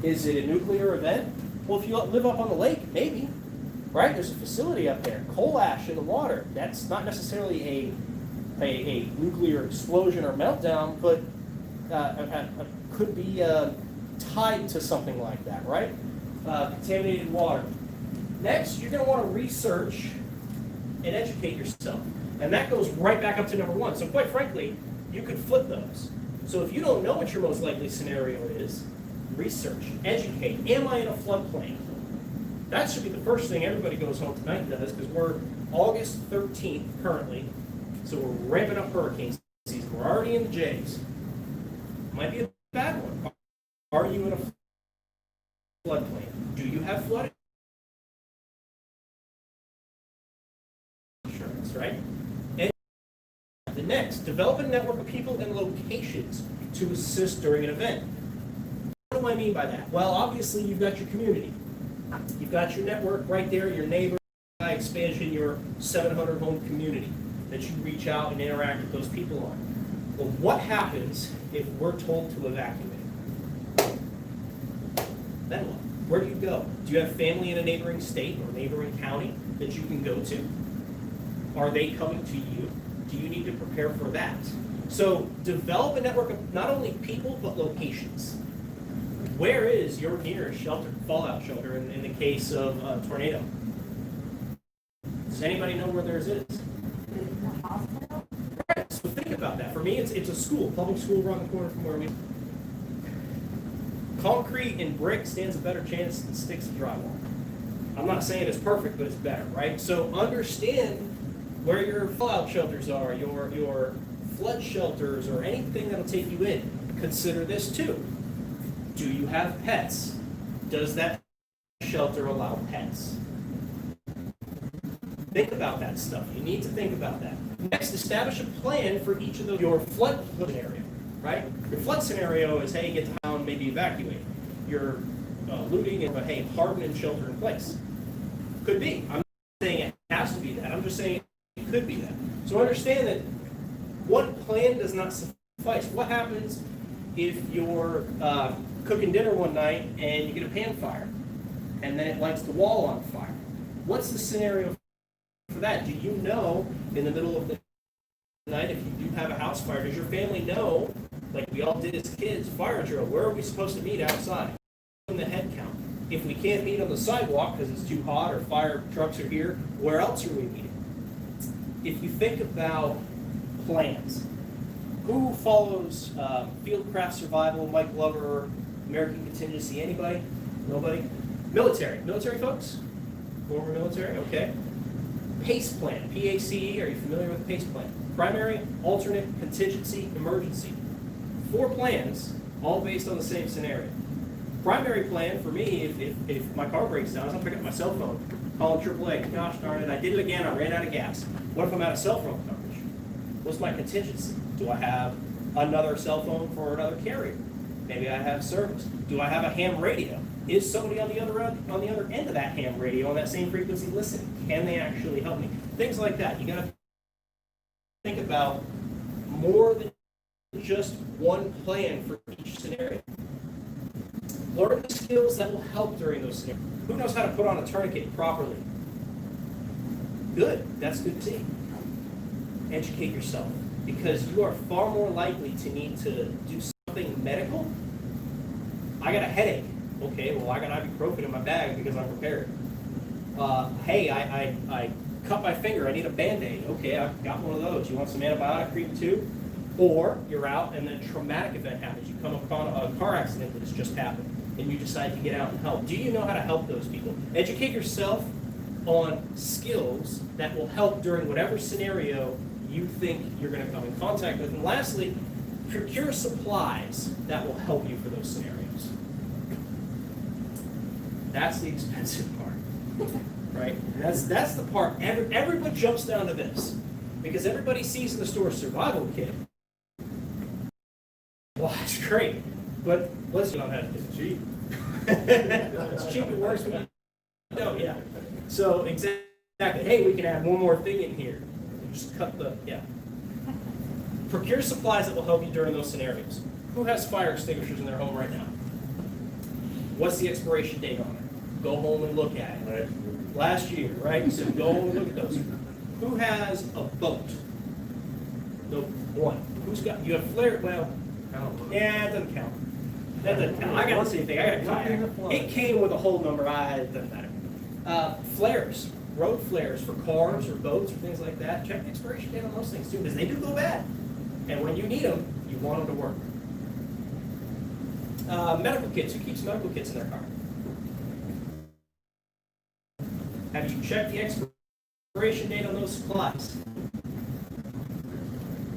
Is it a nuclear event? Well, if you live up on the lake, maybe, right? There's a facility up there. Coal ash in the water. That's not necessarily a nuclear explosion or meltdown, but could be tied to something like that, right? Contaminated water. Next, you're going to want to research and educate yourself. And that goes right back up to number one. So quite frankly, you could flip those. So if you don't know what your most likely scenario is, research, educate. Am I in a floodplain? That should be the first thing everybody goes home tonight and does, because we're August 13th currently. So we're ramping up hurricane season. We're already in the J's. Might be a bad one. Are you in a floodplain? Do you have flood insurance, right? And the next, develop a network of people and locations to assist during an event. What do I mean by that? Well, obviously you've got your community. You've got your network right there, your neighbor, by expansion, your 700 home community that you reach out and interact with those people on. But what happens if we're told to evacuate? Then what? Where do you go? Do you have family in a neighboring state or neighboring county that you can go to? Are they coming to you? Do you need to prepare for that? So develop a network of not only people, but locations. Where is your nearest shelter, fallout shelter, in the case of a tornado? Does anybody know where theirs is? Right, so think about that. For me, it's a school, public school around the corner from where we live. Concrete and brick stands a better chance than sticks and drywall. I'm not saying it's perfect, but it's better, right? So understand where your fallout shelters are, your flood shelters or anything that'll take you in, consider this too. Do you have pets? Does that shelter allow pets? Think about that stuff. You need to think about that. Next, establish a plan for each of your flood scenario, right? Your flood scenario is, hey, get to town, maybe evacuate. Your looting and, hey, harden and shelter in place. Could be. I'm not saying it has to be that. I'm just saying it could be that. So understand that one plan does not suffice. What happens if you're cooking dinner one night and you get a pan fire and then it lights the wall on fire? What's the scenario for that? Do you know in the middle of the night, if you do have a house fire, does your family know, like we all did as kids, fire drill, where are we supposed to meet outside? In the head count. If we can't meet on the sidewalk because it's too hot or fire trucks are here, where else are we meeting? If you think about plans, who follows Fieldcraft Survival, Mike Glover, American Contingency, anybody? Nobody? Military folks? Former military, okay. PACE plan, P-A-C-E, are you familiar with the PACE plan? Primary, alternate, contingency, emergency. 4 plans, all based on the same scenario. Primary plan for me, if my car breaks down, is I'll pick up my cell phone, call AAA, gosh darn it, I did it again, I ran out of gas. What if I'm out of cell phone coverage? What's my contingency? Do I have another cell phone for another carrier? Maybe I have service. Do I have a ham radio? Is somebody on the other end of that ham radio on that same frequency listening? Can they actually help me? Things like that. You got to think about more than just one plan for each scenario. Learn the skills that will help during those scenarios. Who knows how to put on a tourniquet properly? Good. That's good to see. Educate yourself, because you are far more likely to need to do something medical. I got a headache. Okay, well, I got ibuprofen in my bag because I'm prepared. Hey, I cut my finger. I need a Band-Aid. Okay, I've got one of those. You want some antibiotic cream too? Or you're out and then a traumatic event happens. You come upon a car accident that has just happened and you decide to get out and help. Do you know how to help those people? Educate yourself on skills that will help during whatever scenario you think you're going to come in contact with. And lastly, procure supplies that will help you for those scenarios. That's the expensive part, right? That's the part, everybody jumps down to this, because everybody sees in the store survival kit. Well, that's great, but let's not have it. It's cheap. It's cheap, it works when you don't, yeah. So exactly, hey, we can add one more thing in here. Just cut the, yeah. Procure supplies that will help you during those scenarios. Who has fire extinguishers in their home right now? What's the expiration date on it? Go home and look at it. Last year, right? So go home and look at those. Who has a boat? No, one. Who's got, you have flare, well, yeah, it doesn't count. That doesn't count. I got the same thing. I got a kayak. It came with a whole number. It doesn't matter. Flares, road flares for cars or boats or things like that. Check the expiration date on those things too, because they do go bad. And when you need them, you want them to work. Medical kits. Who keeps medical kits in their car? Have you checked the expiration date on those supplies?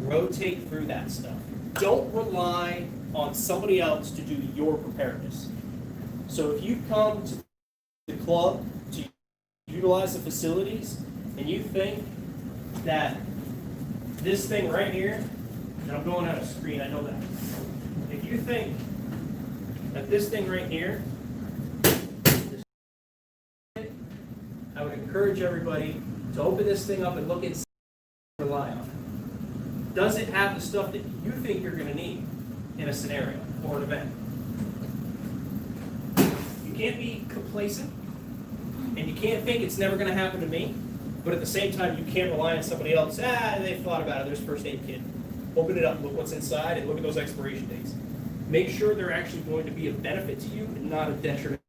Rotate through that stuff. Don't rely on somebody else to do your preparedness. So if you come to the club to utilize the facilities and you think that this thing right here, and I'm going out of screen, I know that. If you think that this thing right here, I would encourage everybody to open this thing up and look inside and rely on it. Does it have the stuff that you think you're going to need in a scenario or an event? You can't be complacent, and you can't think it's never going to happen to me, but at the same time, you can't rely on somebody else. They thought about it, there's first aid kit. Open it up, look what's inside, and look at those expiration dates. Make sure they're actually going to be a benefit to you and not a detriment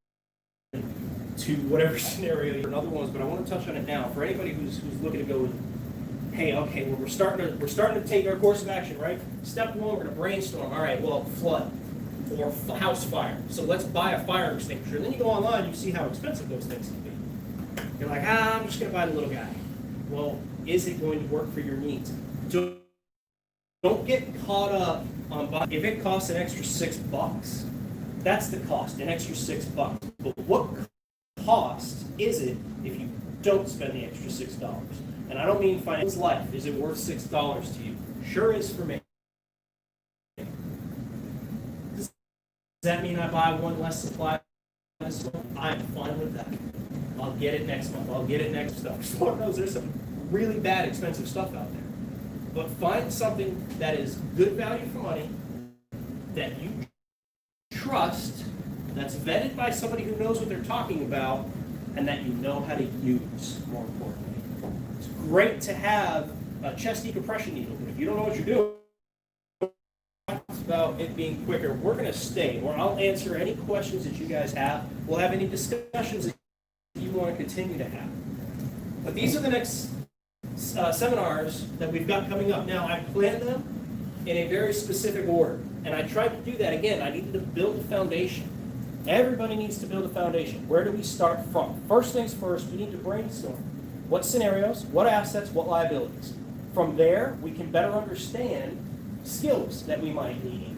to whatever scenario or another ones, but I want to touch on it now. For anybody who's looking to go, hey, okay, well, we're starting to take our course of action, right? Step one, we're going to brainstorm. All right, well, flood or house fire. So let's buy a fire extinguisher. And then you go online, you see how expensive those things can be. You're like, I'm just going to buy the little guy. Well, is it going to work for your needs? don't get caught up on buying. If it costs an extra $6, that's the cost, an extra $6. But what cost is it if you don't spend the extra $6? And I don't mean finance life. Is it worth $6 to you? Sure is for me. Does that mean I buy one less supply this month? I'm fine with that. I'll get it next month. I'll get it next stuff. Lord knows there's some really bad expensive stuff out there. But find something that is good value for money, that you trust, that's vetted by somebody who knows what they're talking about, and that you know how to use, more importantly. It's great to have a chest decompression needle, but if you don't know what you're doing, it's about it being quicker. We're going to stay, or I'll answer any questions that you guys have. We'll have any discussions that you want to continue to have. But these are the next seminars that we've got coming up. Now, I planned them in a very specific order, and I tried to do that. Again, I needed to build a foundation. Everybody needs to build a foundation. Where do we start from? First things first, we need to brainstorm. What scenarios, what assets, what liabilities? From there, we can better understand skills that we might need,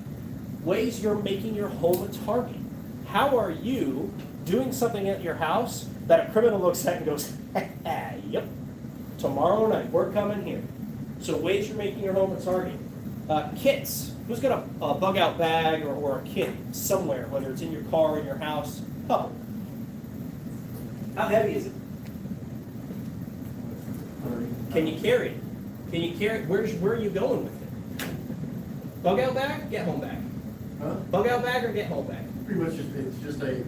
ways you're making your home a target. How are you doing something at your house that a criminal looks at and goes, yep, tomorrow night, we're coming here. So ways you're making your home a target. Kits. Who's got a bug out bag or a kit somewhere, whether it's in your car, in your house? Couple. How heavy is it? Can you carry it? Can you carry it? Where are you going with it? Bug out bag? Get home bag. Huh? Bug out bag or get home bag? Pretty much it's just a,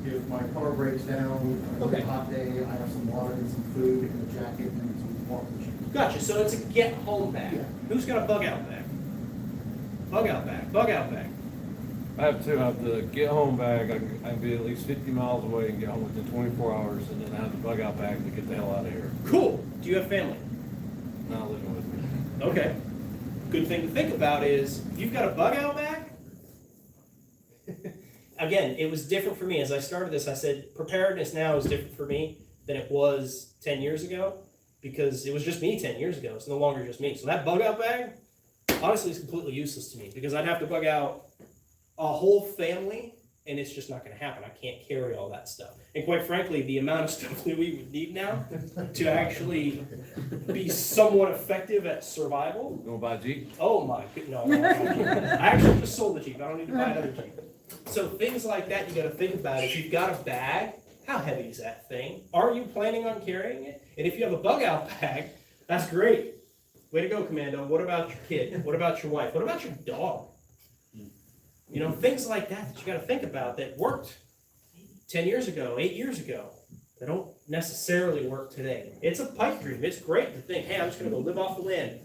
if my car breaks down, Okay. a hot day, I have some water and some food and a jacket and some water. Gotcha. So it's a get home bag. Yeah. Who's got a bug out bag? Bug out bag. Bug out bag. I have two. I have the get home bag. I can be at least 50 miles away and get home within 24 hours, and then I have the bug out bag to get the hell out of here. Cool. Do you have family? Not living with me. Okay. Good thing to think about is if you've got a bug out bag. Again, it was different for me. As I started this, I said preparedness now is different for me than it was 10 years ago because it was just me 10 years ago. It's no longer just me. So that bug out bag, honestly, is completely useless to me because I'd have to bug out a whole family, and it's just not going to happen. I can't carry all that stuff. And quite frankly, the amount of stuff that we would need now to actually be somewhat effective at survival. You want to buy a Jeep? Oh my goodness, no. I actually just sold the Jeep. I don't need to buy another Jeep. So things like that you got to think about. If you've got a bag, how heavy is that thing? Are you planning on carrying it? And if you have a bug out bag, that's great. Way to go, Commando. What about your kid? What about your wife? What about your dog? You know, things like that you got to think about that worked 10 years ago, 8 years ago. They don't necessarily work today. It's a pipe dream. It's great to think, hey, I'm just going to go live off the land.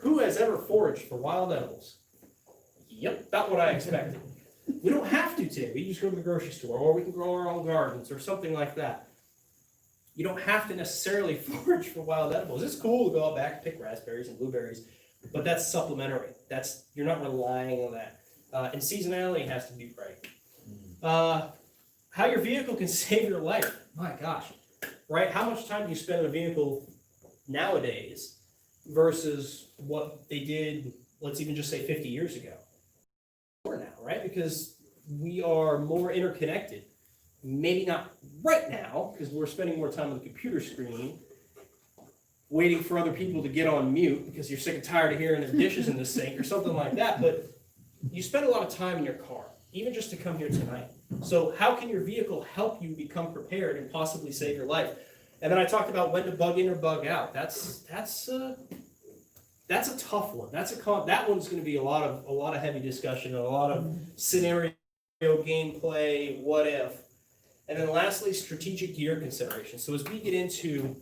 Who has ever foraged for wild edibles? Yep, not what I expected. We don't have to today. We just go to the grocery store, or we can grow our own gardens, or something like that. You don't have to necessarily forage for wild edibles. It's cool to go out back and pick raspberries and blueberries, but that's supplementary. You're not relying on that. And seasonality has to be right. How your vehicle can save your life. My gosh, right? How much time do you spend in a vehicle nowadays versus what they did, let's even just say 50 years ago? More now, right? Because we are more interconnected. Maybe not right now, because we're spending more time on the computer screen, waiting for other people to get on mute because you're sick and tired of hearing their dishes in the sink or something like that. But you spend a lot of time in your car, even just to come here tonight. So how can your vehicle help you become prepared and possibly save your life? And then I talked about when to bug in or bug out. That's a tough one. That one's going to be a lot of heavy discussion and a lot of scenario gameplay, what if. And then lastly, strategic gear consideration. So as we get into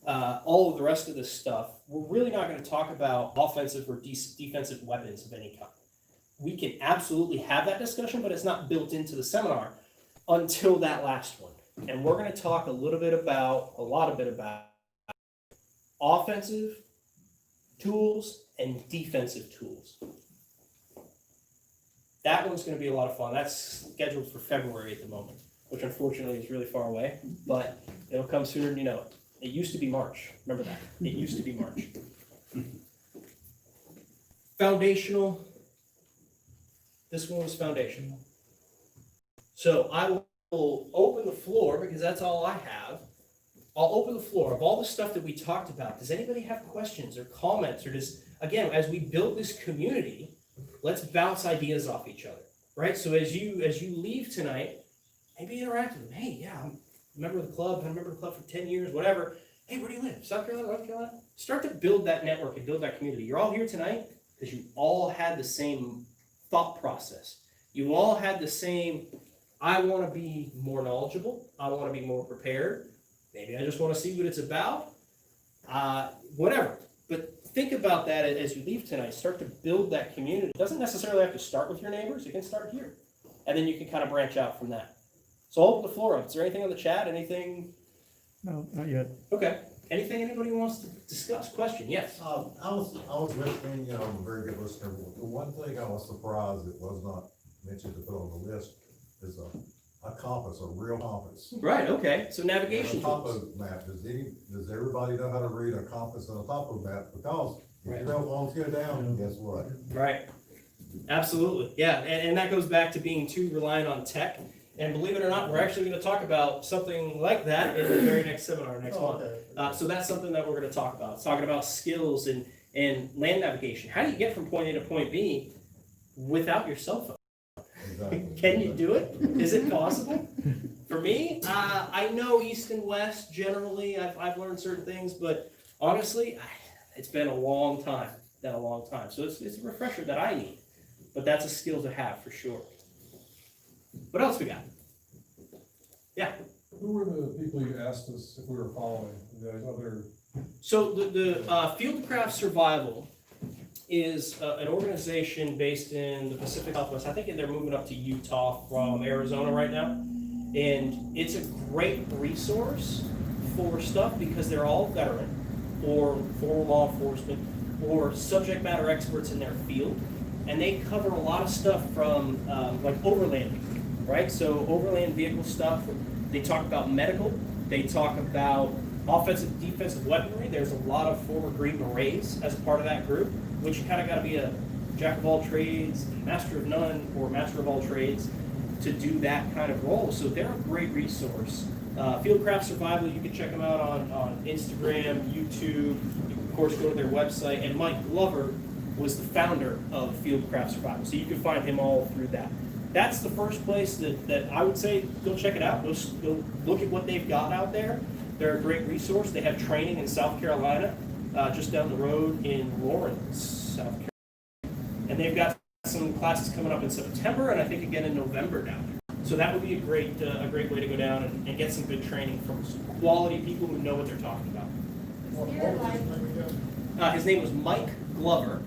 all of the rest of this stuff, we're really not going to talk about offensive or defensive weapons of any kind. We can absolutely have that discussion, but it's not built into the seminar until that last one. And we're going to talk a lot about offensive tools and defensive tools. That one's going to be a lot of fun. That's scheduled for February at the moment, which unfortunately is really far away, but it'll come sooner than you know it. It used to be March. Remember that. It used to be March. Foundational. This one was foundational. So I will open the floor, because that's all I have. I'll open the floor of all the stuff that we talked about. Does anybody have questions or comments, or again, as we build this community, let's bounce ideas off each other, right? So as you leave tonight, maybe interact with them. Hey, yeah, I'm a member of the club. I've been a member of the club for 10 years, whatever. Hey, where do you live? South Carolina, North Carolina? Start to build that network and build that community. You're all here tonight because you all had the same thought process. You all had the same, I want to be more knowledgeable. I want to be more prepared. Maybe I just want to see what it's about. Whatever. But think about that as you leave tonight. Start to build that community. It doesn't necessarily have to start with your neighbors. It can start here. And then you can kind of branch out from that. So I'll open the floor up. Is there anything on the chat? Anything? No, not yet. Okay. Anything anybody wants to discuss? Question? Yes. I was listening, you know, I'm a very good listener. The one thing I was surprised it was not mentioned to put on the list is a compass, a real compass. Right. Okay. So navigation A tools. topo map. Does everybody know how to read a compass and a topo map? Because if Right. your cell phones go down, guess what? Right. Absolutely. Yeah. And that goes back to being too reliant on tech. And believe it or not, we're actually going to talk about something like that in the very next seminar next month. So that's something that we're going to talk about. It's talking about skills and land navigation. How do you get from point A to point B without your cell phone? Exactly. Can you do it? Is it possible? For me, I know east and west generally. I've learned certain things, but honestly, it's been a long time. So it's a refresher that I need. But that's a skill to have for sure. What else we got? Yeah. Who were the people you asked us if we were following? The other. So the Fieldcraft Survival is an organization based in the Pacific Northwest. I think they're moving up to Utah from Arizona right now. And it's a great resource for stuff because they're all veteran or former law enforcement or subject matter experts in their field. And they cover a lot of stuff from like overlanding, right? So overland vehicle stuff. They talk about medical. They talk about offensive, defensive weaponry. There's a lot of former Green Berets as a part of that group, which you kind of got to be a jack of all trades, master of none, or master of all trades to do that kind of role. So they're a great resource. Fieldcraft Survival, you can check them out on Instagram, YouTube. You can, of course, go to their website. And Mike Glover was the founder of Fieldcraft Survival. So you can find him all through that. That's the first place that I would say go check it out. Go look at what they've got out there. They're a great resource. They have training in South Carolina, just down the road in Lawrence, South Carolina. And they've got some classes coming up in September and I think again in November down there. So that would be a great way to go down and get some good training from some quality people who know what they're talking about. Is there like, His name was Mike Glover,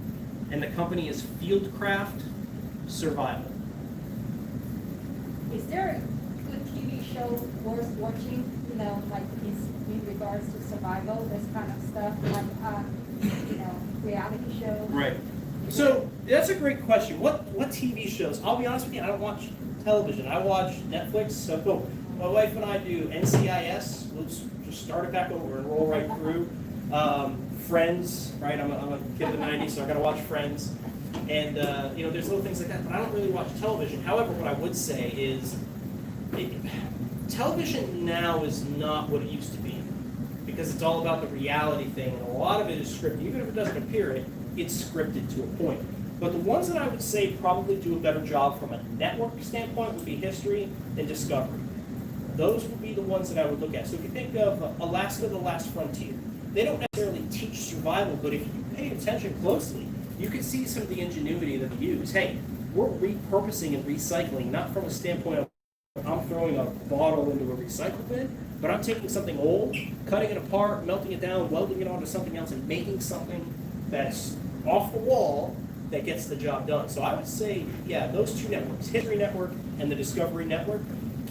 and the company is Fieldcraft Survival. is there a good TV show worth watching, you know, like in regards to survival, this kind of stuff, like, you know, reality shows? Right. So that's a great question. What TV shows? I'll be honest with you, I don't watch television. I watch Netflix. So my wife and I do NCIS. Let's just start it back over and roll right through. Friends, right? I'm a kid of the 90s, so I got to watch Friends. And, you know, there's little things like that, but I don't really watch television. However, what I would say is television now is not what it used to be because it's all about the reality thing, and a lot of it is scripted. Even if it doesn't appear it, it's scripted to a point. But the ones that I would say probably do a better job from a network standpoint would be History and Discovery. Those would be the ones that I would look at. So if you think of Alaska: The Last Frontier, they don't necessarily teach survival, but if you pay attention closely, you can see some of the ingenuity that they use. Hey, we're repurposing and recycling, not from a standpoint of I'm throwing a bottle into a recycle bin, but I'm taking something old, cutting it apart, melting it down, welding it onto something else, and making something that's off the wall that gets the job done. So I would say, yeah, those two networks, History Network and the Discovery Network,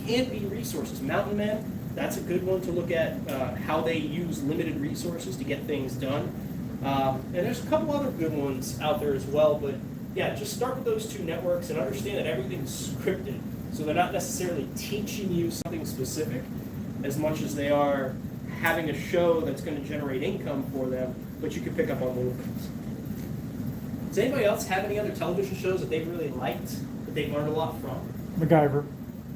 can be resources. Mountain Men, that's a good one to look at how they use limited resources to get things done. And there's a couple other good ones out there as well, but yeah, just start with those two networks and understand that everything's scripted. So they're not necessarily teaching you something specific as much as they are having a show that's going to generate income for them, but you can pick up on little things. Does anybody else have any other television shows that they've really liked, that they've learned a lot from? MacGyver.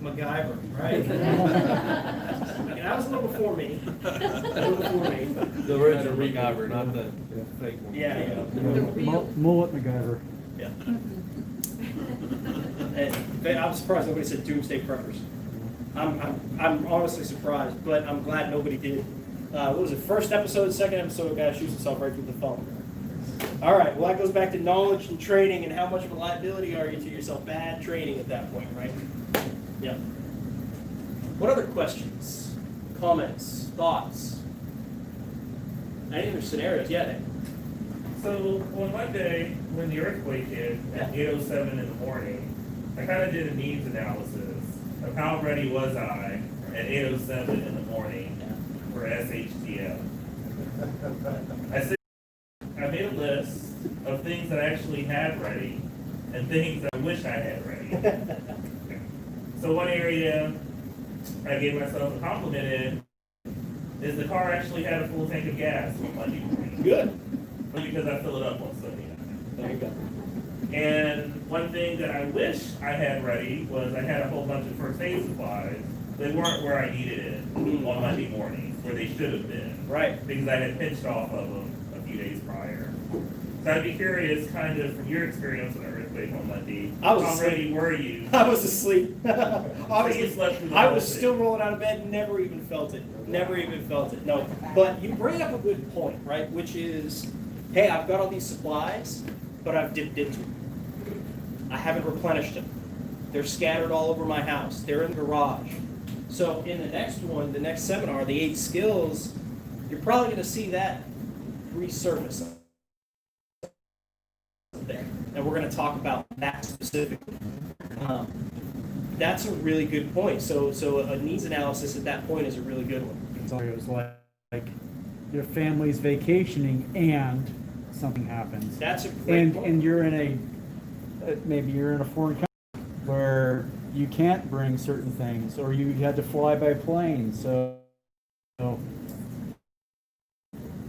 Macgyver, right? And that was a little before me. A little before me. The original Macgyver, not the fake one. Yeah, yeah. Mullet MacGyver. Yeah. And I'm surprised nobody said Doomsday Preppers. I'm honestly surprised, but I'm glad nobody did. What was it? First episode, second episode, a guy shoots himself right through the phone. All right. Well, that goes back to knowledge and training, and how much of a liability are you to yourself? Bad training at that point, right? Yeah. What other questions, comments, thoughts? Any other scenarios? Yeah. Nick? So on Monday, when the earthquake hit at 8:07 in the morning, I kind of did a needs analysis of how ready was I at 8:07 in the morning for SHTF. I made a list of things that I actually had ready and things I wish I had ready. So one area I gave myself a compliment in is the car actually had a full tank of gas on Monday morning. Good. Because I fill it up on Sunday night. There you go. And one thing that I wish I had ready was I had a whole bunch of first aid supplies. They weren't where I needed it on Monday morning, where they should have been. Right. Because I had pinched off of them a few days prior. So I'd be curious, kind of, from your experience with the earthquake on Monday, how ready were you? I was asleep. Obviously, slept through the I whole was thing. still rolling out of bed, never even felt it. Never even felt it. No. But you bring up a good point, right? Which is, hey, I've got all these supplies, but I've dipped into them. I haven't replenished them. They're scattered all over my house. They're in the garage. So in the next one, the next seminar, the 8 skills, you're probably going to see that resurface there. And we're going to talk about that specifically. That's a really good point. So a needs analysis at that point is a really good one. It was like your family's vacationing and something happens. That's a great point. And you're in maybe you're in a foreign country where you can't bring certain things, or you had to fly by plane. So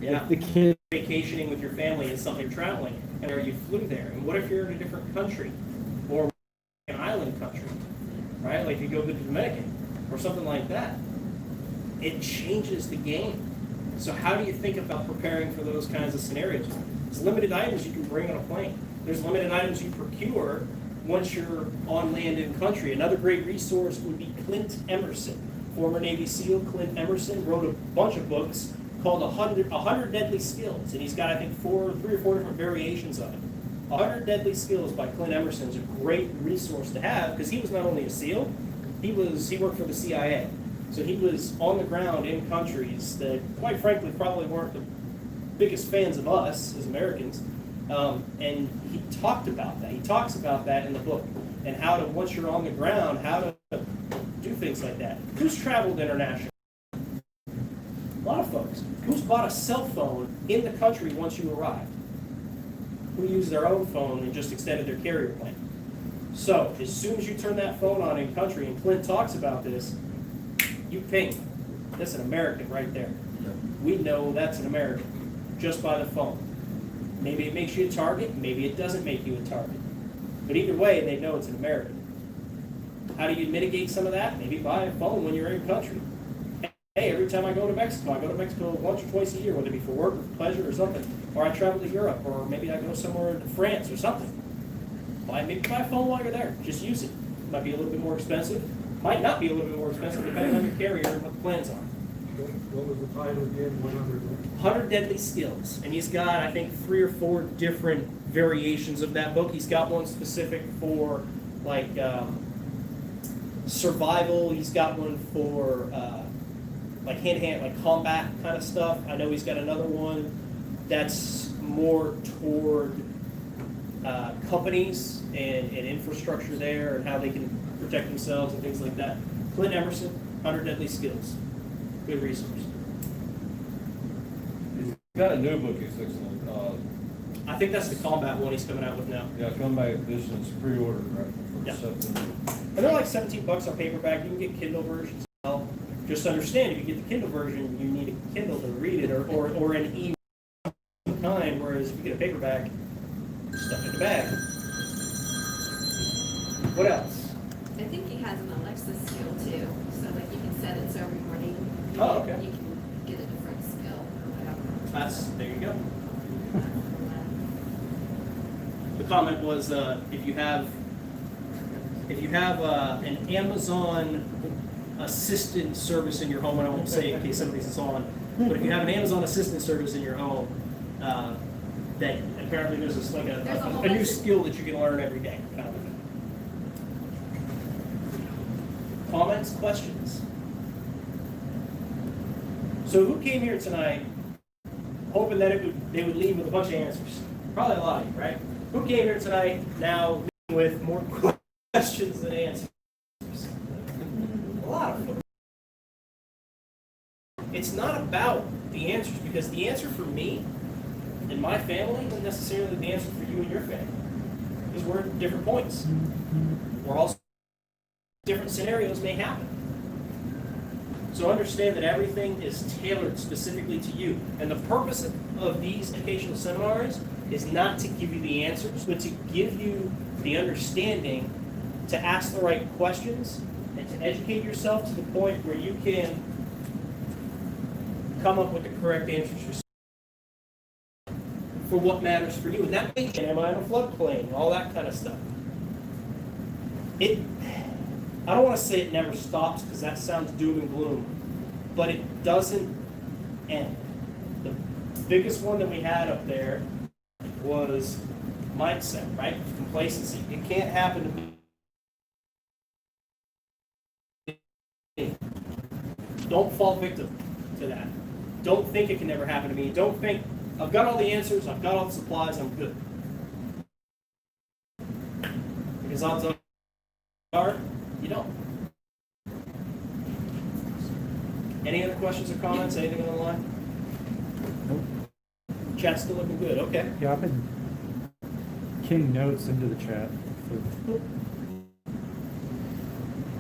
Yeah. if the kid Vacationing with your family is something you're traveling, and or you flew there. And what if you're in a different country, or an island country, right? Like you go to the Dominican or something like that. It changes the game. So how do you think about preparing for those kinds of scenarios? There's limited items you can bring on a plane. There's limited items you procure once you're on land in country. Another great resource would be Clint Emerson. Former Navy SEAL Clint Emerson wrote a bunch of books called 100 Deadly Skills, and he's got, I think, 3 or 4 different variations of it. 100 Deadly Skills by Clint Emerson is a great resource to have, because he was not only a SEAL, he worked for the CIA. So he was on the ground in countries that, quite frankly, probably weren't the biggest fans of us as Americans. And he talked about that. He talks about that in the book, and how to, once you're on the ground, how to do things like that. Who's traveled internationally? A lot of folks. Who's bought a cell phone in the country once you arrived? Who used their own phone and just extended their carrier plan? So, as soon as you turn that phone on in country, and Clint talks about this, you ping. That's an American right there. We know that's an American, just by the phone. Maybe it makes you a target, maybe it doesn't make you a target. But either way, they know it's an American. How do you mitigate some of that? Maybe buy a phone when you're in country. Hey, every time I go to Mexico once or twice a year, whether it be for work or for pleasure or something. Or I travel to Europe, or maybe I go somewhere to France or something. Maybe buy a phone while you're there. Just use it. Might be a little bit more expensive. Might not be a little bit more expensive, depending on your carrier and what the plans are. What was the title again? 100 Deadly Skills. And he's got, I think, 3 or 4 different variations of that book. He's got one specific for, like, survival. He's got one for, like, hand-to-hand, like, combat kind of stuff. I know he's got another one that's more toward companies and infrastructure there and how they can protect themselves and things like that. Clint Emerson, 100 Deadly Skills. Good resource. He's got a new book he's fixing. I think that's the combat one he's coming out with now. Yeah, Comeback Edition is pre-ordered right for Yeah. September. And they're like $17 on paperback. You can get Kindle versions as well. Just understand, if you get the Kindle version, you need a Kindle to read it, or an e kind, whereas if you get a paperback, stuff in the bag. What else? I think he has an Alexa skill too, so like you can set it so every morning. Oh, okay. You can get a different skill or whatever. There you go. The comment was, if you have an Amazon assistant service in your home, and I won't say in case somebody's is on, but if you have an Amazon assistant service in your home, that apparently there's this, like There's a whole a new bunch of- skill that you can learn every day. Kind of. Comments, questions? So who came here tonight hoping that they would leave with a bunch of answers? Probably a lot of you, right? Who came here tonight now with more questions than answers? A lot of them. It's not about the answers, because the answer for me and my family isn't necessarily the answer for you and your family. Because we're at different points. We're also different scenarios may happen. So understand that everything is tailored specifically to you. And the purpose of these educational seminars is not to give you the answers, but to give you the understanding to ask the right questions and to educate yourself to the point where you can come up with the correct answers yourself for what matters for you. And that means, am I in a floodplain? All that kind of stuff. I don't want to say it never stops, because that sounds doom and gloom, but it doesn't end. The biggest one that we had up there was mindset, right? Complacency. It can't happen to me. Don't fall victim to that. Don't think it can never happen to me. Don't think, I've got all the answers, I've got all the supplies, I'm good. Because odds are, you don't. Any other questions or comments? Anything on the line? Nope. Chat's still looking good. Okay. Yeah, I've been keying notes into the chat.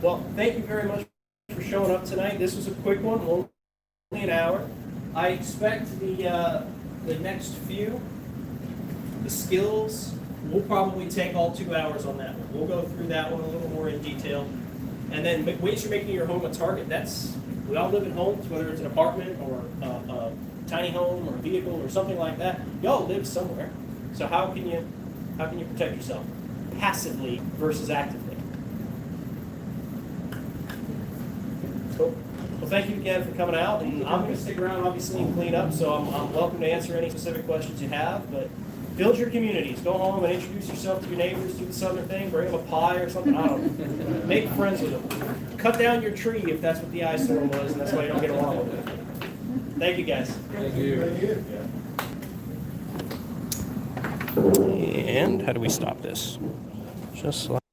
Well, thank you very much for showing up tonight. This was a quick one, only an hour. I expect the next few, the skills, we'll probably take all 2 hours on that one. We'll go through that one a little more in detail. And then ways you're making your home a target, we all live in homes, whether it's an apartment or a tiny home or a vehicle or something like that. You all live somewhere. So how can you protect yourself? Passively versus actively. Cool. Well, thank you again for coming out, and I'm going to stick around obviously and clean up, so I'm welcome to answer any specific questions you have, but build your communities. Go home and introduce yourself to your neighbors, do the southern thing, bring them a pie or something, I don't know. Make friends with them. Cut down your tree if that's what the ice storm was, and that's why you don't get along with it. Thank you, guys. Thank you. And how do we stop this? Just like